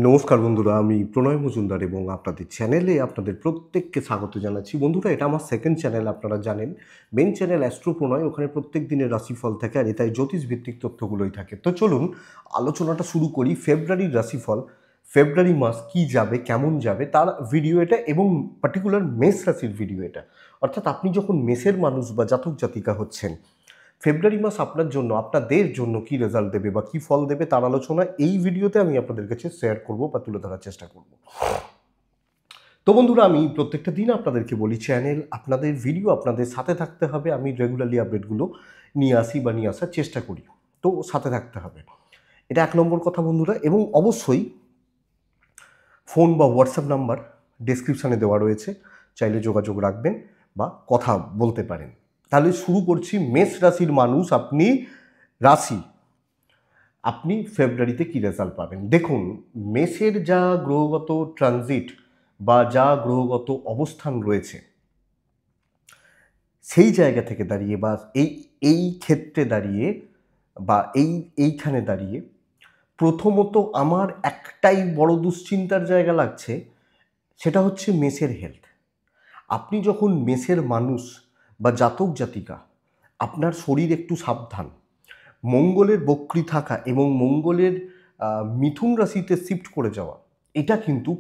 নমস্কার বন্ধুরা, আমি প্রণয় মজুমদার এবং আপনাদের চ্যানেলে আপনাদের প্রত্যেককে স্বাগত জানাচ্ছি। বন্ধুরা, এটা আমার সেকেন্ড চ্যানেল, আপনারা জানেন। মেন চ্যানেল অ্যাস্ট্রো প্রণয়, ওখানে প্রত্যেক দিনের রাশিফল থাকে আর এটাই জ্যোতিষ ভিত্তিক তথ্যগুলোই থাকে। তো চলুন আলোচনাটা শুরু করি। ফেব্রুয়ারির রাশিফল, ফেব্রুয়ারি মাস কি যাবে, কেমন যাবে তার ভিডিও এটা, এবং পার্টিকুলার মেষ রাশির ভিডিও এটা। অর্থাৎ আপনি যখন মেষের মানুষ বা জাতক জাতিকা হচ্ছেন, ফেব্রুয়ারি মাস আপনার জন্য, আপনাদের জন্য কি রেজাল্ট দেবে বা কি ফল দেবে তার আলোচনা এই ভিডিওতে আমি আপনাদের কাছে শেয়ার করব বা তুলে ধরার চেষ্টা করব। তো বন্ধুরা, আমি প্রত্যেকটা দিন আপনাদেরকে বলি, চ্যানেল আপনাদের, ভিডিও আপনাদের, সাথে থাকতে হবে। আমি রেগুলারলি আপডেটগুলো নিয়ে আসি বা নিয়ে আসার চেষ্টা করি, তো সাথে থাকতে হবে। এটা এক নম্বর কথা বন্ধুরা। এবং অবশ্যই ফোন বা হোয়াটসঅ্যাপ নাম্বার ডেসক্রিপশানে দেওয়া রয়েছে, চাইলে যোগাযোগ রাখবেন বা কথা বলতে পারেন। তাহলে শুরু করছি। মেষ রাশির মানুষ আপনি, রাশি, আপনি ফেব্রুয়ারিতে কী রেজাল্ট পাবেন দেখুন। মেষের যা গ্রহগত ট্রানজিট বা যা গ্রহগত অবস্থান রয়েছে, সেই জায়গা থেকে দাঁড়িয়ে বা এই ক্ষেত্রে দাঁড়িয়ে বা এইখানে দাঁড়িয়ে প্রথমত আমার একটাই বড় দুশ্চিন্তার জায়গা লাগছে, সেটা হচ্ছে মেষের হেলথ। আপনি যখন মেষের মানুষ বা জাতক জাতিকা, আপনার শরীর একটু সাবধান। মঙ্গলের বক্রী থাকা এবং মঙ্গলের মিথুন রাশিতে শিফট করে যাওয়া, এটা কিন্তু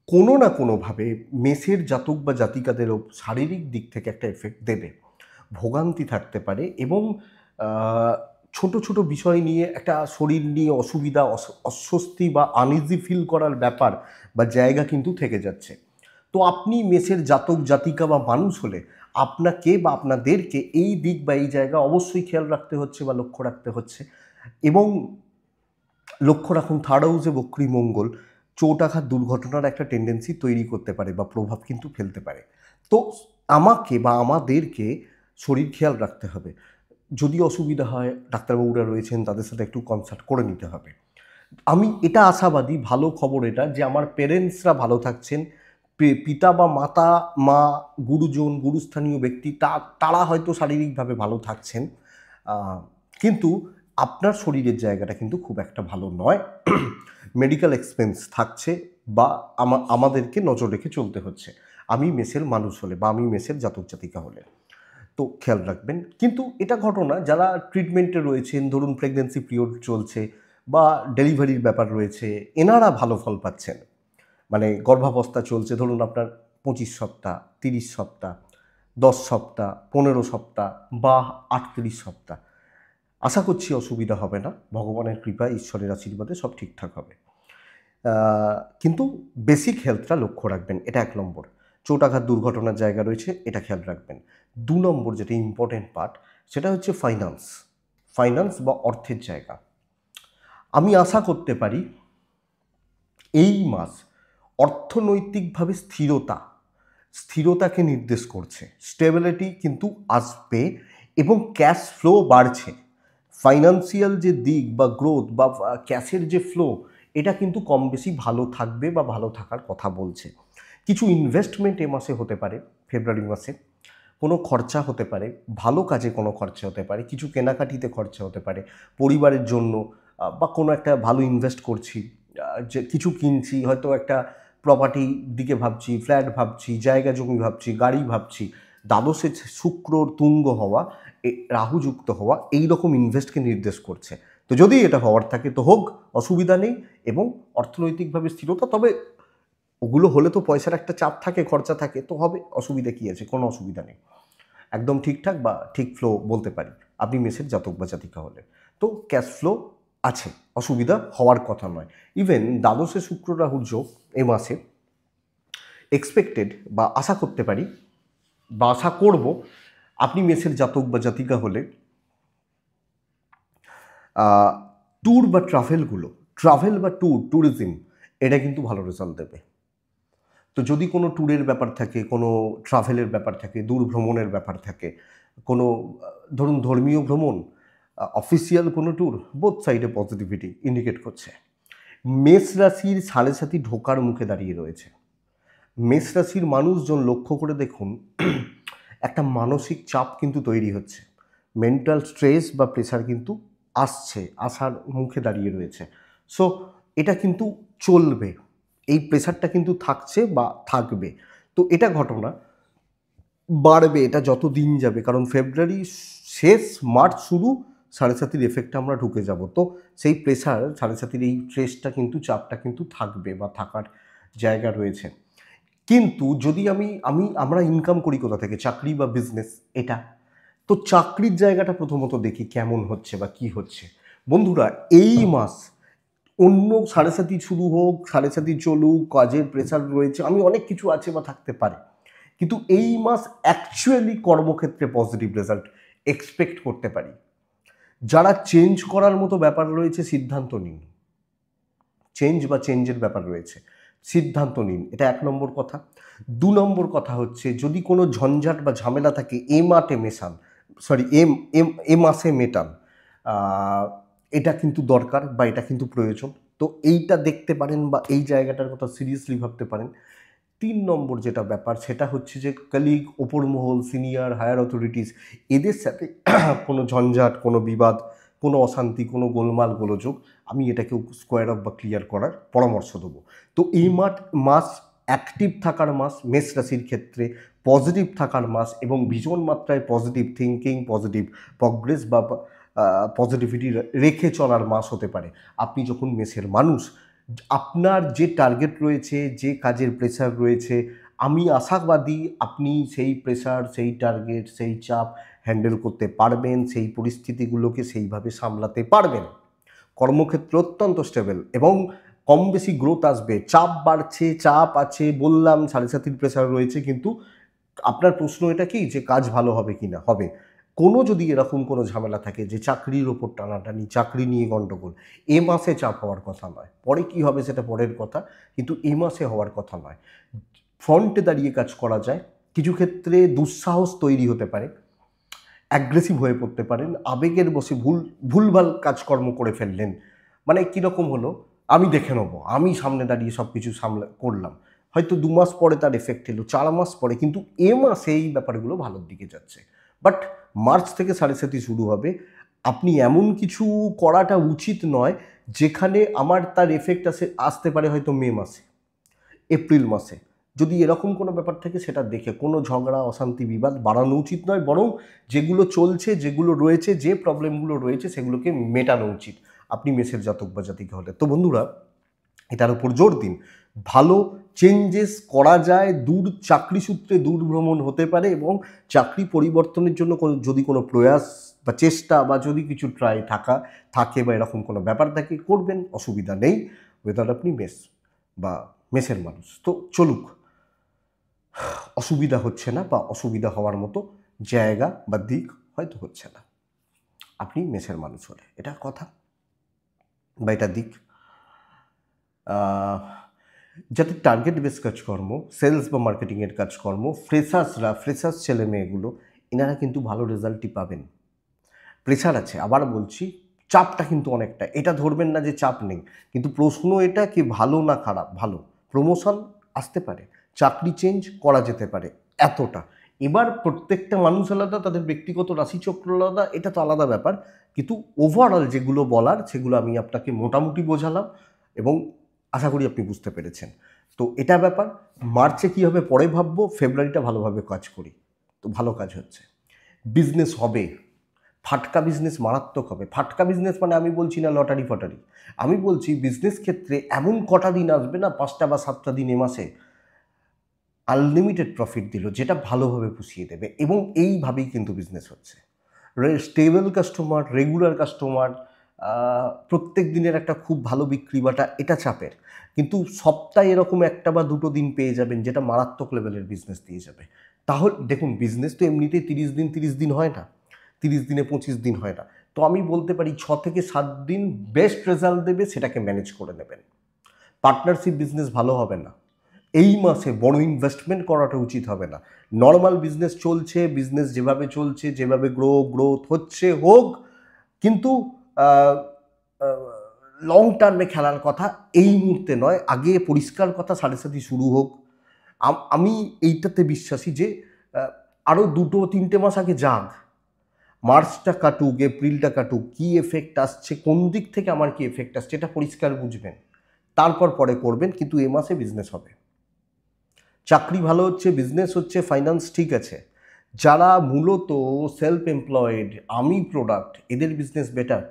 কোনো না কোনোভাবে মেষের জাতক বা জাতিকাদেরও শারীরিক দিক থেকে একটা এফেক্ট দেবে। ভোগান্তি থাকতে পারে এবং ছোট ছোট বিষয় নিয়ে একটা শরীর নিয়ে অসুবিধা, অস্বস্তি বা আনইজি ফিল করার ব্যাপার বা জায়গা কিন্তু থেকে যাচ্ছে। তো আপনি মেষের জাতক জাতিকা বা মানুষ হলে আপনাকে বা আপনাদেরকে এই দিক বা এই জায়গা অবশ্যই খেয়াল রাখতে হচ্ছে বা লক্ষ্য রাখতে হচ্ছে। এবং লক্ষ্য রাখুন, থার্ড হাউসে বক্রী মঙ্গল চোট আঘাত দুর্ঘটনার একটা টেন্ডেন্সি তৈরি করতে পারে বা প্রভাব কিন্তু ফেলতে পারে। তো আমাকে বা আমাদেরকে শরীর খেয়াল রাখতে হবে। যদি অসুবিধা হয়, ডাক্তারবাবুরা রয়েছেন, তাদের সাথে একটু কনসাল্ট করে নিতে হবে। আমি এটা আশাবাদী, ভালো খবর এটা, যে আমার পেরেন্টসরা ভালো থাকছেন। পিতা বা মাতা, মা, গুরুজন, গুরুস্থানীয় ব্যক্তি তারা হয়তো শারীরিকভাবে ভালো থাকছেন, কিন্তু আপনার শরীরের জায়গাটা কিন্তু খুব একটা ভালো নয়। মেডিকেল এক্সপেন্স থাকছে বা আমাদেরকে নজর রেখে চলতে হচ্ছে, আমি মেষের মানুষ হলে বা আমি মেষের জাতক জাতিকা হলে। তো খেয়াল রাখবেন। কিন্তু এটা ঘটনা, যারা ট্রিটমেন্টে রয়েছেন, ধরুন প্রেগন্যান্সি পিরিয়ড চলছে বা ডেলিভারির ব্যাপার রয়েছে, এনারা ভালো ফল পাচ্ছেন। মানে গর্ভাবস্থা চলছে, ধরুন আপনার 25 সপ্তাহ, 30 সপ্তাহ, 10 সপ্তাহ, 15 সপ্তাহ বা 38 সপ্তাহ, আশা করছি অসুবিধা হবে না। ভগবানের কৃপায়, ঈশ্বরের আশীর্বাদে সব ঠিকঠাক হবে। কিন্তু বেসিক হেলথটা লক্ষ্য রাখবেন, এটা 1 নম্বর। চোট আঘাত দুর্ঘটনার জায়গা রয়েছে, এটা খেয়াল রাখবেন। 2 নম্বর যেটা ইম্পর্টেন্ট পার্ট, সেটা হচ্ছে ফাইন্যান্স। ফাইন্যান্স বা অর্থের জায়গা। আমি আশা করতে পারি এই মাস অর্থনৈতিকভাবে স্থিরতাকে নির্দেশ করছে। স্টেবিলিটি কিন্তু আসবে এবং ক্যাশ ফ্লো বাড়ছে। ফাইন্যান্সিয়াল যে দিক বা গ্রোথ বা ক্যাশের যে ফ্লো, এটা কিন্তু কম বেশি ভালো থাকবে বা ভালো থাকার কথা বলছে। কিছু ইনভেস্টমেন্ট এ মাসে হতে পারে, ফেব্রুয়ারি মাসে কোনো খরচা হতে পারে, ভালো কাজে কোনো খরচা হতে পারে, কিছু কেনাকাটিতে খরচা হতে পারে পরিবারের জন্য, বা কোনো একটা ভালো ইনভেস্ট করছি, যে কিছু কিনছি, হয়তো একটা প্রপার্টির দিকে ভাবছি, ফ্ল্যাট ভাবছি, জায়গা জমি ভাবছি, গাড়ি ভাবছি। দ্বাদশে শুক্রর তুঙ্গ হওয়া, রাহুযুক্ত হওয়া, এই রকম ইনভেস্টকে নির্দেশ করছে। তো যদি এটা হওয়ার থাকে তো হোক, অসুবিধা নেই। এবং অর্থনৈতিকভাবে স্থিরতা, তবে ওগুলো হলে তো পয়সার একটা চাপ থাকে, খরচা থাকে, তো হবে, অসুবিধা কী আছে? কোনো অসুবিধা নেই, একদম ঠিকঠাক বা ঠিক ফ্লো বলতে পারি আপনি মেসের জাতক বা জাতিকা হলে। তো ক্যাশ ফ্লো আছে, অসুবিধা হওয়ার কথা নয়। ইভেন দ্বাদশে শুক্র রাহুর যোগ এ মাসে এক্সপেক্টেড বা আশা করতে পারি বা আশা করব, আপনি মেসের জাতক বা জাতিকা হলে ট্যুর বা ট্রাভেল বা ট্যুরিজম, এটা কিন্তু ভালো রেজাল্ট দেবে। তো যদি কোনো ট্যুরের ব্যাপার থাকে, কোনো ট্রাভেলের ব্যাপার থাকে, দূর ভ্রমণের ব্যাপার থাকে, কোনো ধরুন ধর্মীয় ভ্রমণ, অফিসিয়াল কোনো ট্যুর, বোথ সাইডে পজিটিভিটি ইন্ডিকেট করছে। মেষ রাশির 7.5 ঢোকার মুখে দাঁড়িয়ে রয়েছে। মেষ রাশির মানুষজন লক্ষ্য করে দেখুন, একটা মানসিক চাপ কিন্তু তৈরি হচ্ছে। মেন্টাল স্ট্রেস বা প্রেশার কিন্তু আসার মুখে দাঁড়িয়ে রয়েছে। সো এটা কিন্তু চলবে, এই প্রেশারটা কিন্তু থাকছে বা থাকবে। তো এটা ঘটনা বাড়বে এটা যত দিন যাবে, কারণ ফেব্রুয়ারি শেষ, মার্চ শুরু, সাড়ে সাতির এফেক্টে আমরা ঢুকে যাব। তো সেই প্রেশার, সাড়ে সাতির এই স্ট্রেসটা কিন্তু, চাপটা কিন্তু থাকবে বা থাকার জায়গা রয়েছে। কিন্তু যদি আমরা ইনকাম করি কোথা থেকে, চাকরি বা বিজনেস, এটা তো চাকরির জায়গাটা প্রথমত দেখি কেমন হচ্ছে বা কি হচ্ছে। বন্ধুরা, এই মাস অন্য সাড়ে সাতি শুরু হোক, সাড়ে সাতি চলুক, কাজের প্রেশার রয়েছে, আমি অনেক কিছু আছে বা থাকতে পারে, কিন্তু এই মাস অ্যাকচুয়ালি কর্মক্ষেত্রে পজিটিভ রেজাল্ট এক্সপেক্ট করতে পারি। যারা চেঞ্জ করার মতো ব্যাপার রয়েছে সিদ্ধান্ত নিন, চেঞ্জ বা চেঞ্জের ব্যাপার রয়েছে সিদ্ধান্ত নিন, এটা 1 নম্বর কথা। 2 নম্বর কথা হচ্ছে, যদি কোনো ঝঞ্ঝাট বা ঝামেলা থাকে এ মাসে মেটান। এটা কিন্তু দরকার বা এটা কিন্তু প্রয়োজন। তো এইটা দেখতে পারেন বা এই জায়গাটার কথা সিরিয়াসলি ভাবতে পারেন। 3 নম্বর যেটা ব্যাপার সেটা হচ্ছে যে কলিগ, ওপর মহল, সিনিয়র, হায়ার অথরিটিস, এদের সাথে কোনো ঝঞ্ঝাট, কোনো বিবাদ, কোনো অশান্তি, কোনো গোলমাল গোলযোগ, আমি এটাকে স্কোয়ার অফ বা ক্লিয়ার করার পরামর্শ দেবো। তো এই মাস অ্যাক্টিভ থাকার মাস, মেষ রাশির ক্ষেত্রে পজিটিভ থাকার মাস, এবং ভীষণ মাত্রায় পজিটিভ থিঙ্কিং, পজিটিভ প্রগ্রেস বা পজিটিভিটি রেখে চলার মাস হতে পারে। আপনি যখন মেষের মানুষ, আপনার যে টার্গেট রয়েছে, যে কাজের প্রেশার রয়েছে, আমি আশাবাদী আপনি সেই প্রেশার, সেই টার্গেট, সেই চাপ হ্যান্ডেল করতে পারবেন, সেই পরিস্থিতিগুলোকে সেইভাবে সামলাতে পারবেন। কর্মক্ষেত্র অত্যন্ত স্টেবল এবং কম বেশি গ্রোথ আসবে। চাপ বাড়ছে, চাপ আছে, বললাম সাড়ে সাতির প্রেশার রয়েছে, কিন্তু আপনার প্রশ্ন এটা কি যে কাজ ভালো হবে কি না? হবে। কোনো যদি এরকম কোনো ঝামেলা থাকে যে চাকরির ওপর টানাটানি, চাকরি নিয়ে গণ্ডগোল, এ মাসে চাপ হওয়ার কথা নয়। পরে কি হবে সেটা পরের কথা, কিন্তু এ মাসে হওয়ার কথা নয়। ফ্রন্টে দাঁড়িয়ে কাজ করা যায়। কিছু ক্ষেত্রে দুঃসাহস তৈরি হতে পারে, অ্যাগ্রেসিভ হয়ে পড়তে পারেন, আবেগের বশে ভুলভাল কাজকর্ম করে ফেললেন। মানে কীরকম হলো, আমি দেখে নেবো, আমি সামনে দাঁড়িয়ে সব কিছু করলাম। হয়তো 2 মাস পরে তার এফেক্ট এলো, 4 মাস পরে, কিন্তু এ মাসে এই ব্যাপারগুলো ভালোর দিকে যাচ্ছে। বাট মার্চ থেকে সাড়ে সাতি শুরু হবে। আপনি এমন কিছু করাটা উচিত নয় যেখানে আমার তার এফেক্ট আসতে পারে হয়তো মে মাসে, এপ্রিল মাসে। যদি এরকম কোনো ব্যাপার থাকে সেটা দেখে কোনো ঝগড়া, অশান্তি, বিবাদ বাড়ানো উচিত নয়, বরং যেগুলো চলছে, যেগুলো রয়েছে, যে প্রবলেমগুলো রয়েছে সেগুলোকে মেটানো উচিত আপনি মেষের জাতক বা জাতিকা হলে। তো বন্ধুরা, এটার উপর জোর দিন। ভালো চেঞ্জেস করা যায়, চাকরি সূত্রে দূর ভ্রমণ হতে পারে, এবং চাকরি পরিবর্তনের জন্য যদি কোনো প্রয়াস বা চেষ্টা বা যদি কিছু ট্রাই থাকে বা এরকম কোনো ব্যাপার থাকে, করবেন, অসুবিধা নেই, ওয়েদার আপনি মেষ বা মেষের মানুষ। তো চলুক, অসুবিধা হচ্ছে না বা অসুবিধা হওয়ার মতো জায়গা বা দিক হয়তো হচ্ছে না আপনি মেষের মানুষ হলে, এটা কথা বা এটা দিক। যাতে টার্গেট বেস কাজকর্ম, সেলস বা মার্কেটিংয়ের কাজকর্ম, ফ্রেশার্স ছেলে মেয়েগুলো, এনারা কিন্তু ভালো রেজাল্টই পাবেন। প্রেশার আছে, আবার বলছি, চাপটা কিন্তু অনেকটা, এটা ধরবেন না যে চাপ নেই, কিন্তু প্রশ্ন এটা কি ভালো না খারাপ, ভালো, প্রমোশন আসতে পারে, চাকরি চেঞ্জ করা যেতে পারে, এতটা। এবার প্রত্যেকটা মানুষ আলাদা, তাদের ব্যক্তিগত রাশিচক্র আলাদা, এটা তো আলাদা ব্যাপার, কিন্তু ওভারঅল যেগুলো বলার সেগুলো আমি আপনাকে মোটামুটি বোঝালাম, এবং আশা করি আপনি বুঝতে পেরেছেন। তো এটা ব্যাপার, মার্চে কী হবে পরে ভাববো, ফেব্রুয়ারিটা ভালোভাবে কাজ করি। তো ভালো কাজ হচ্ছে, বিজনেস হবে, ফাটকা বিজনেস মারাত্মক হবে। ফাটকা বিজনেস মানে আমি বলছি না লটারি ফটারি, আমি বলছি বিজনেস ক্ষেত্রে এমন কটা দিন আসবে না, 5টা বা 7টা দিন এ মাসে আনলিমিটেড প্রফিট দিল, যেটা ভালোভাবে পুষিয়ে দেবে, এবং এইভাবেই কিন্তু বিজনেস হচ্ছে। স্টেবল কাস্টমার, রেগুলার কাস্টমার, প্রত্যেক দিনের একটা খুব ভালো বিক্রি বাটা, এটা চাপের, কিন্তু সপ্তাহে এরকম 1টা বা 2টো দিন পেয়ে যাবেন যেটা মারাত্মক লেভেলের বিজনেস দিয়ে যাবে। তাহলে দেখুন, বিজনেস তো এমনিতেই 30 দিন হয় না, 30 দিনে 25 দিন হয় না। তো আমি বলতে পারি 6 থেকে 7 দিন বেস্ট রেজাল্ট দেবে, সেটাকে ম্যানেজ করে নেবেন। পার্টনারশিপ বিজনেস ভালো হবে না, এই মাসে বড় ইনভেস্টমেন্ট করাটা উচিত হবে না। নর্মাল বিজনেস চলছে, বিজনেস যেভাবে চলছে, যেভাবে গ্রোথ হচ্ছে হোক, কিন্তু লং টার্মে খেলার কথা এই মুহূর্তে নয়, আগে পরিষ্কার কথা সাড়ে সাথে শুরু হোক। আমি এইটাতে বিশ্বাসী যে আরও 2-3টে মাস আগে যাক, মার্চটা কাটুক, এপ্রিলটা কাটুক, কী এফেক্ট আসছে, কোন দিক থেকে আমার কী এফেক্ট আসছে, এটা পরিষ্কার বুঝবেন। তারপর পরে করবেন, কিন্তু এ মাসে বিজনেস হবে। চাকরি ভালো হচ্ছে, বিজনেস হচ্ছে, ফাইন্যান্স ঠিক আছে। যারা মূলত সেলফ এমপ্লয়েড, আমি প্রোডাক্ট, এদের বিজনেস বেটার,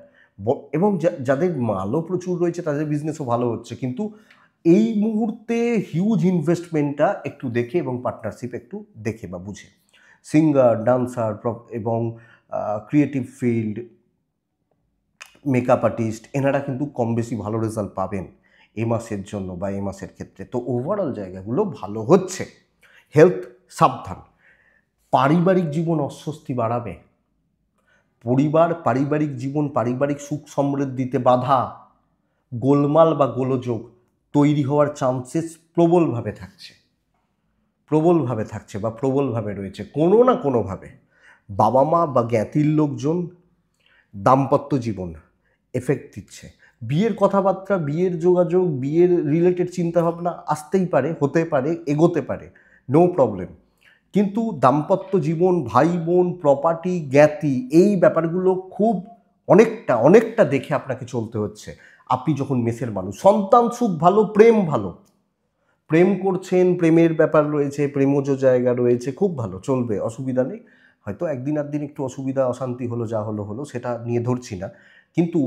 এবং যাদের মালও প্রচুর রয়েছে তাদের বিজনেসও ভালো হচ্ছে। কিন্তু এই মুহূর্তে হিউজ ইনভেস্টমেন্টটা একটু দেখে এবং পার্টনারশিপ একটু দেখে বা বুঝে। সিঙ্গার, ডান্সার এবং ক্রিয়েটিভ ফিল্ড, মেকআপ আর্টিস্ট, এনারা কিন্তু কম বেশি ভালো রেজাল্ট পাবেন এই মাসের জন্য বা এই মাসের ক্ষেত্রে। তো ওভারঅল জায়গাগুলো ভালো হচ্ছে। হেলথ সাবধান। পারিবারিক জীবন অস্বস্তি বাড়াবে। পারিবারিক জীবন, পারিবারিক সুখ সমৃদ্ধিতে বাধা, গোলমাল বা গোলযোগ তৈরি হওয়ার চান্সেস প্রবলভাবে থাকছে বা প্রবলভাবে রয়েছে কোনো না কোনোভাবে। বাবা মা বা জ্ঞাতির লোকজন দাম্পত্য জীবন এফেক্ট দিচ্ছে। বিয়ের কথাবার্তা, বিয়ের যোগাযোগ, বিয়ের রিলেটেড চিন্তাভাবনা আসতেই পারে, হতে পারে, এগোতে পারে, নো প্রবলেম। কিন্তু দাম্পত্য জীবন, ভাই বোন, প্রপার্টি, জ্ঞাতি, এই ব্যাপারগুলো খুব অনেকটা দেখে আপনাকে চলতে হচ্ছে। আপনি যখন মেসের মানুষ, সন্তান সুখ ভালো, প্রেম ভালো, প্রেম করছেন, প্রেমের ব্যাপার রয়েছে, প্রেমজ জায়গা রয়েছে, খুব ভালো, চলবে, অসুবিধা নেই। হয়তো একদিন একটু অসুবিধা অশান্তি হলো, যা হলো সেটা নিয়ে ধরছি না। কিন্তু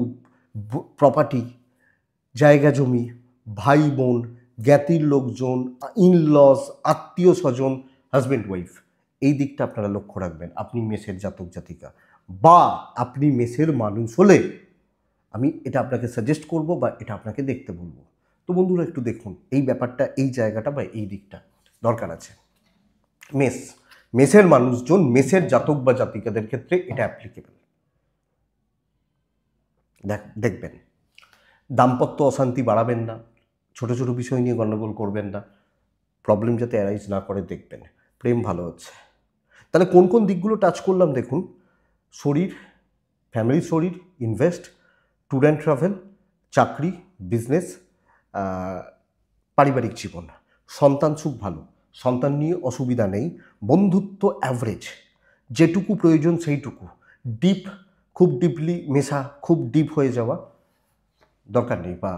প্রপার্টি, জায়গা জমি, ভাই বোন, জ্ঞাতির লোকজন, ইনলস, আত্মীয় স্বজন, হাজব্যান্ড ওয়াইফ, এই দিকটা আপনারা লক্ষ্য রাখবেন। আপনি মেসের জাতক জাতিকা বা আপনি মেসের মানুষ হলে আমি এটা আপনাকে সাজেস্ট করব বা এটা আপনাকে দেখতে বলবো। তো বন্ধুরা একটু দেখুন এই ব্যাপারটা, এই জায়গাটা বা এই দিকটা দরকার আছে। মেসের মানুষজন, মেসের জাতক বা জাতিকাদের ক্ষেত্রে এটা অ্যাপ্লিকেবল। দেখবেন দাম্পত্য অশান্তি বাড়াবেন না, ছোট ছোট বিষয় নিয়ে গণ্ডগোল করবেন না, প্রবলেম যাতে অ্যারাইজ না করে দেখবেন। প্রেম ভালো হচ্ছে। তাহলে কোন কোন দিকগুলো টাচ করলাম দেখুন। শরীর, ফ্যামিলির শরীর, ইনভেস্ট, ট্যুর অ্যান্ড ট্রাভেল, চাকরি, বিজনেস, পারিবারিক জীবন, সন্তান সুখ ভালো, সন্তান নিয়ে অসুবিধা নেই, বন্ধুত্ব অ্যাভারেজ, যেটুকু প্রয়োজন সেইটুকু, ডিপ, খুব ডিপলি মেশা, খুব ডিপ হয়ে যাওয়া দরকার নেই বা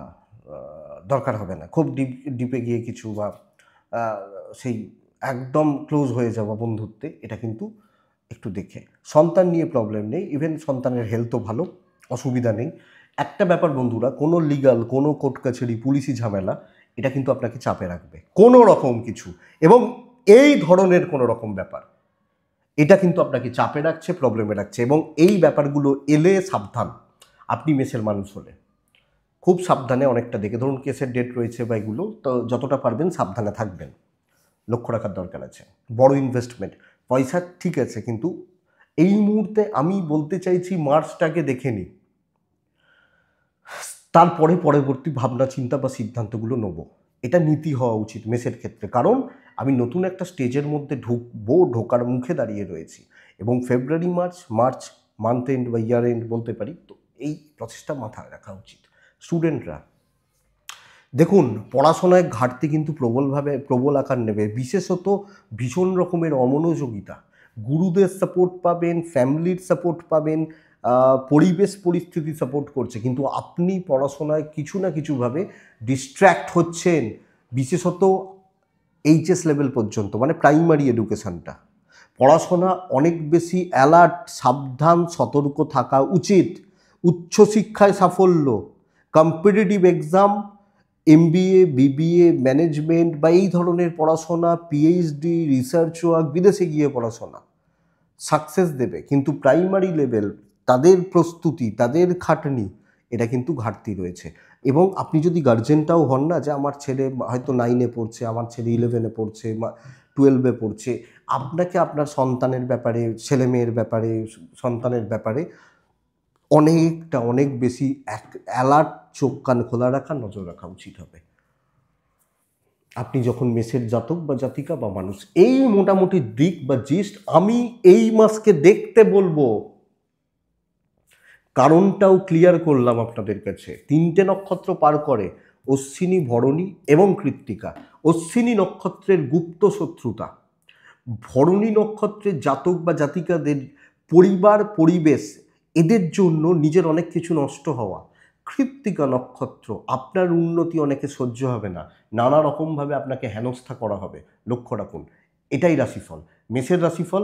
দরকার হবে না। খুব ডিপে গিয়ে কিছু বা সেই একদম ক্লোজ হয়ে যাওয়া বন্ধুত্বে, এটা কিন্তু একটু দেখে। সন্তান নিয়ে প্রবলেম নেই, ইভেন সন্তানের হেলথও ভালো, অসুবিধা নেই। একটা ব্যাপার বন্ধুরা, কোনো লিগাল, কোনো কোর্ট কাছারি, পুলিশি ঝামেলা, এটা কিন্তু আপনাকে চাপে রাখবে, কোনো রকম কিছু, এবং এই ধরনের কোনো রকম ব্যাপার, এটা কিন্তু আপনাকে চাপে রাখছে, প্রবলেমে রাখছে। এবং এই ব্যাপারগুলো এলে সাবধান। আপনি মেসের মানুষ হলে খুব সাবধানে অনেকটা দেখে, ধরুন কেসের ডেট রয়েছে বা এগুলো, তো যতটা পারবেন সাবধানে থাকবেন, লক্ষ্য রাখার দরকার আছে। বড় ইনভেস্টমেন্ট, পয়সা ঠিক আছে, কিন্তু এই মুহূর্তে আমি বলতে চাইছি মার্চটাকে দেখে নিই, তারপরে পরবর্তী ভাবনা চিন্তা বা সিদ্ধান্তগুলো নেব। এটা নীতি হওয়া উচিত মেসের ক্ষেত্রে। কারণ আমি নতুন একটা স্টেজের মধ্যে ঢোকার মুখে দাঁড়িয়ে রয়েছি, এবং ফেব্রুয়ারি মার্চ মান্থ এন্ড বা ইয়ার এন্ড বলতে পারি, তো এই প্রসেসটা মাথায় রাখা উচিত। স্টুডেন্টরা দেখুন, পড়াশোনায় ঘাটতি কিন্তু প্রবল আকার নেবে, বিশেষত ভীষণ রকমের অমনোযোগিতা। গুরুদের সাপোর্ট পাবেন, ফ্যামিলির সাপোর্ট পাবেন, পরিবেশ পরিস্থিতি সাপোর্ট করছে, কিন্তু আপনি পড়াশোনায় কিছু না কিছুভাবে ডিস্ট্র্যাক্ট হচ্ছেন, বিশেষত এইচএস লেভেল পর্যন্ত, মানে প্রাইমারি এডুকেশানটা। পড়াশোনা অনেক বেশি অ্যালার্ট, সাবধান, সতর্ক থাকা উচিত। উচ্চশিক্ষায় সাফল্য, competitive exam, MBA, BBA, management বা এই ধরনের পড়াশোনা, পিএইচডি, রিসার্চ ওয়ার্ক, বিদেশে গিয়ে পড়াশোনা সাকসেস দেবে, কিন্তু প্রাইমারি লেভেল, তাদের প্রস্তুতি, তাদের খাটনি, এটা কিন্তু ঘাটতি রয়েছে। এবং আপনি যদি গার্জেনটাও হন না, যে আমার ছেলে হয়তো 9-এ পড়ছে, আমার ছেলে 11-এ পড়ছে, 12-এ পড়ছে, আপনাকে আপনার সন্তানের ব্যাপারে, ছেলে মেয়ের ব্যাপারে, সন্তানের ব্যাপারে অনেক বেশি অ্যালার্ট, চোখ কান খোলা রাখা, নজর রাখা উচিত হবে। আপনি যখন মেসের জাতক বা জাতিকা বা মানুষ, এই মোটামুটি দিক বা জিস্ট আমি এই মাসকে দেখতে বলবো। কারণটাও ক্লিয়ার করলাম আপনাদের কাছে। 3টে নক্ষত্র পার করে, অশ্বিনী, ভরণী এবং কৃত্তিকা। অশ্বিনী নক্ষত্রের গুপ্ত শত্রুতা, ভরণী নক্ষত্রের জাতক বা জাতিকাদের পরিবার, পরিবেশ, এদের জন্য নিজের অনেক কিছু নষ্ট হওয়া, কৃত্তিকা নক্ষত্র, আপনার উন্নতি অনেকে সহ্য হবে না, নানা রকমভাবে আপনাকে হেনস্থা করা হবে, লক্ষ্য রাখুন। এটাই রাশিফল, মেষের রাশিফল,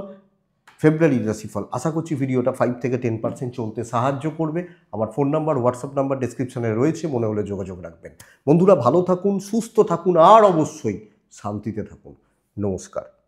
ফেব্রুয়ারির রাশিফল। আশা করছি ভিডিওটা 5 থেকে 10% চলতে সাহায্য করবে। আমার ফোন নাম্বার, হোয়াটসঅ্যাপ নাম্বার ডেসক্রিপশনে রয়েছে, মনে হলে যোগাযোগ রাখবেন। বন্ধুরা ভালো থাকুন, সুস্থ থাকুন, আর অবশ্যই শান্তিতে থাকুন। নমস্কার।